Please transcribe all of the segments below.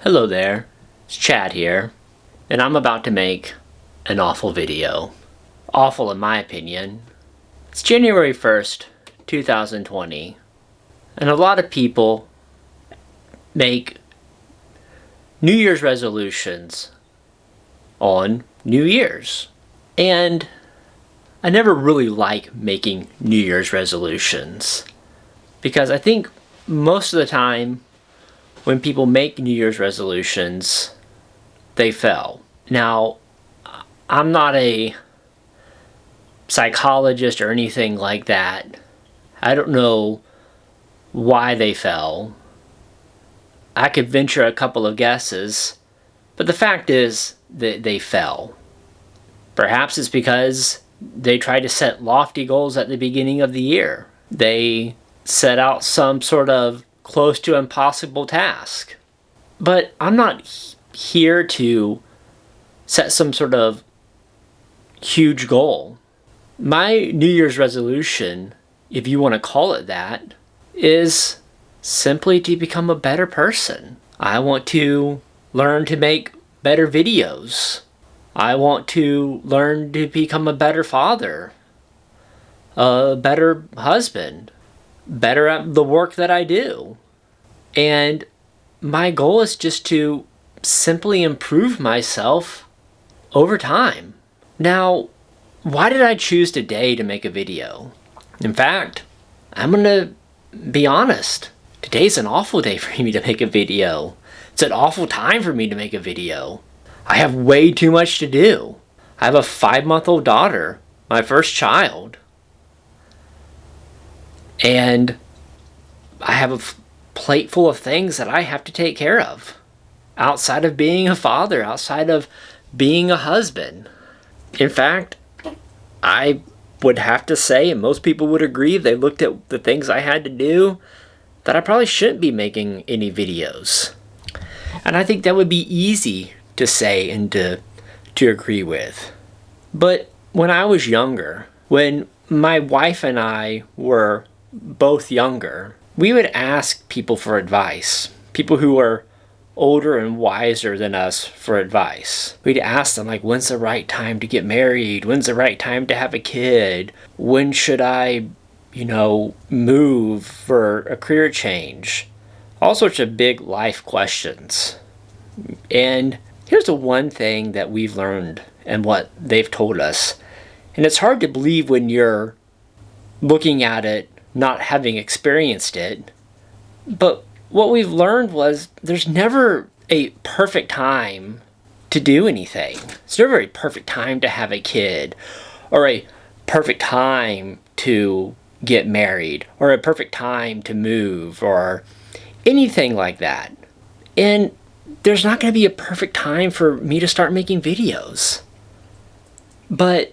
Hello there, it's Chad here, and I'm about to make an awful video. Awful in my opinion. It's January 1st, 2020, and a lot of people make New Year's resolutions on New Year's. And I never really like making New Year's resolutions because I think most of the time when people make New Year's resolutions, they fail. Now, I'm not a psychologist or anything like that. I don't know why they fell. I could venture a couple of guesses, but the fact is that they fell. Perhaps it's because they tried to set lofty goals at the beginning of the year. They set out some sort of close to impossible task. But I'm not here to set some sort of huge goal. My New Year's resolution, if you want to call it that, is simply to become a better person. I want to learn to make better videos. I want to learn to become a better father, a better husband, better at the work that I do. And my goal is just to simply improve myself over time. Now, why did I choose today to make a video? In fact, I'm gonna be honest. Today's an awful day for me to make a video. It's an awful time for me to make a video. I have way too much to do. I have a 5-month-old daughter, my first child. And I have a plate full of things that I have to take care of. Outside of being a father, outside of being a husband. In fact, I would have to say, and most people would agree if they looked at the things I had to do, that I probably shouldn't be making any videos. And I think that would be easy to say and to agree with. But when I was younger, when my wife and I were both younger, we would ask people for advice, people who were older and wiser than us for advice. We'd ask them, like, when's the right time to get married? When's the right time to have a kid? When should I, move for a career change? All sorts of big life questions. And here's the one thing that we've learned and what they've told us. And it's hard to believe when you're looking at it, not having experienced it. But what we've learned was there's never a perfect time to do anything. It's never a perfect time to have a kid, or a perfect time to get married, or a perfect time to move, or anything like that. And there's not going to be a perfect time for me to start making videos. But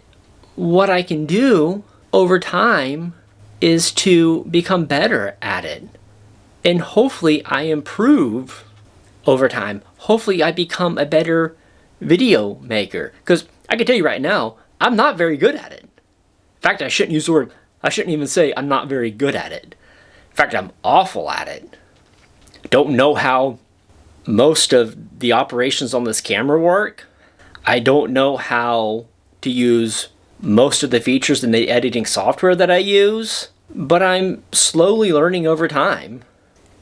what I can do over time is to become better at it. And hopefully I improve over time. Hopefully I become a better video maker. Because I can tell you right now, I'm not very good at it. In fact, I shouldn't even say I'm not very good at it. In fact, I'm awful at it. I don't know how most of the operations on this camera work. I don't know how to use most of the features in the editing software that I use, but I'm slowly learning over time.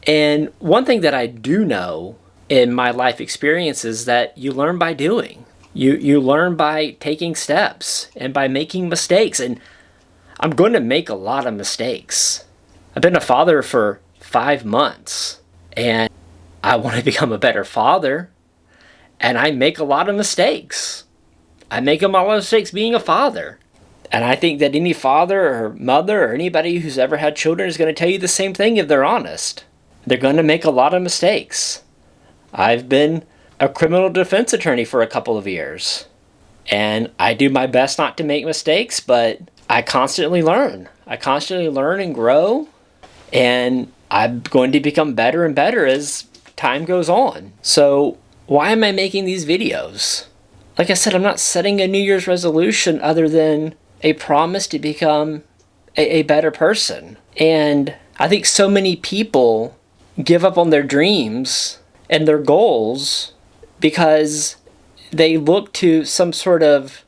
And one thing that I do know in my life experience is that you learn by doing. You learn by taking steps and by making mistakes. And I'm going to make a lot of mistakes. I've been a father for 5 months, and I want to become a better father, and I make a lot of mistakes. I make a lot of mistakes being a father. And I think that any father or mother or anybody who's ever had children is going to tell you the same thing if they're honest. They're going to make a lot of mistakes. I've been a criminal defense attorney for a couple of years, and I do my best not to make mistakes, but I constantly learn. I constantly learn and grow, and I'm going to become better and better as time goes on. So why am I making these videos? Like I said, I'm not setting a New Year's resolution other than a promise to become a better person. And I think so many people give up on their dreams and their goals because they look to some sort of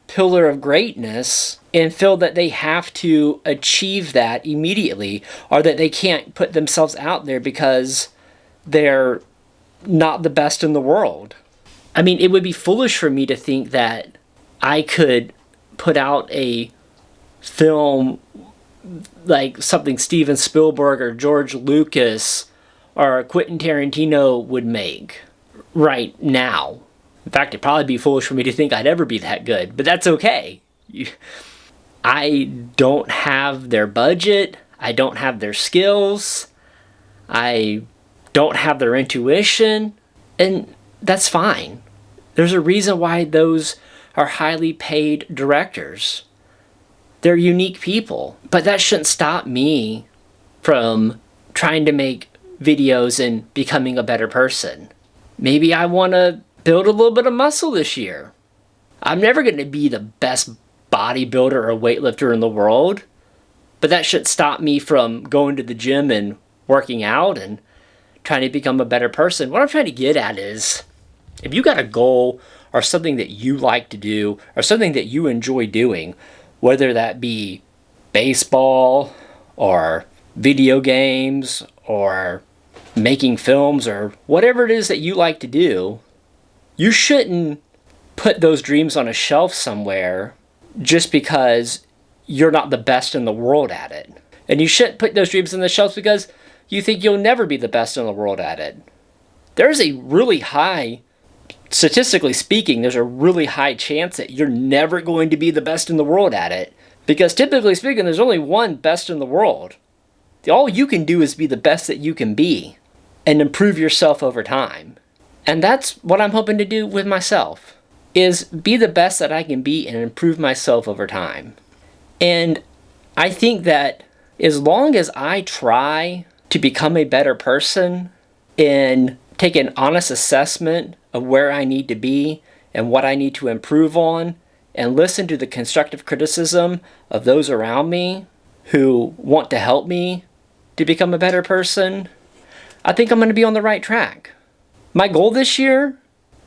pillar of greatness and feel that they have to achieve that immediately, or that they can't put themselves out there because they're not the best in the world. I mean, it would be foolish for me to think that I could put out a film like something Steven Spielberg or George Lucas or Quentin Tarantino would make right now. In fact, it'd probably be foolish for me to think I'd ever be that good, but that's okay. I don't have their budget. I don't have their skills. I don't have their intuition, and that's fine. There's a reason why those are highly paid directors. They're unique people, but that shouldn't stop me from trying to make videos and becoming a better person. Maybe I want to build a little bit of muscle this year. I'm never going to be the best bodybuilder or weightlifter in the world, but that shouldn't stop me from going to the gym and working out and trying to become a better person. What I'm trying to get at is, if you got a goal or something that you like to do or something that you enjoy doing, whether that be baseball or video games or making films or whatever it is that you like to do, you shouldn't put those dreams on a shelf somewhere just because you're not the best in the world at it. And you shouldn't put those dreams on the shelves because you think you'll never be the best in the world at it. There's a really high, statistically speaking, there's a really high chance that you're never going to be the best in the world at it. Because typically speaking, there's only one best in the world. All you can do is be the best that you can be and improve yourself over time. And that's what I'm hoping to do with myself, is be the best that I can be and improve myself over time. And I think that as long as I try to become a better person and take an honest assessment of where I need to be and what I need to improve on, and listen to the constructive criticism of those around me who want to help me to become a better person, I think I'm going to be on the right track. My goal this year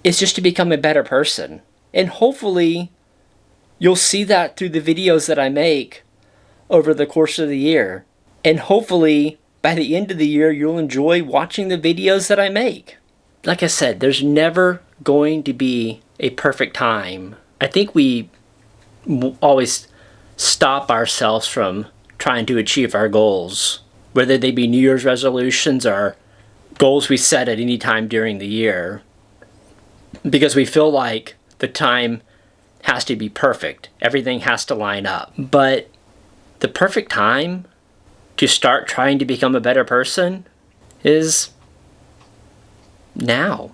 is just to become a better person. And hopefully you'll see that through the videos that I make over the course of the year. And hopefully by the end of the year, you'll enjoy watching the videos that I make. Like I said, there's never going to be a perfect time. I think we always stop ourselves from trying to achieve our goals, whether they be New Year's resolutions or goals we set at any time during the year, because we feel like the time has to be perfect. Everything has to line up. But the perfect time to start trying to become a better person is now.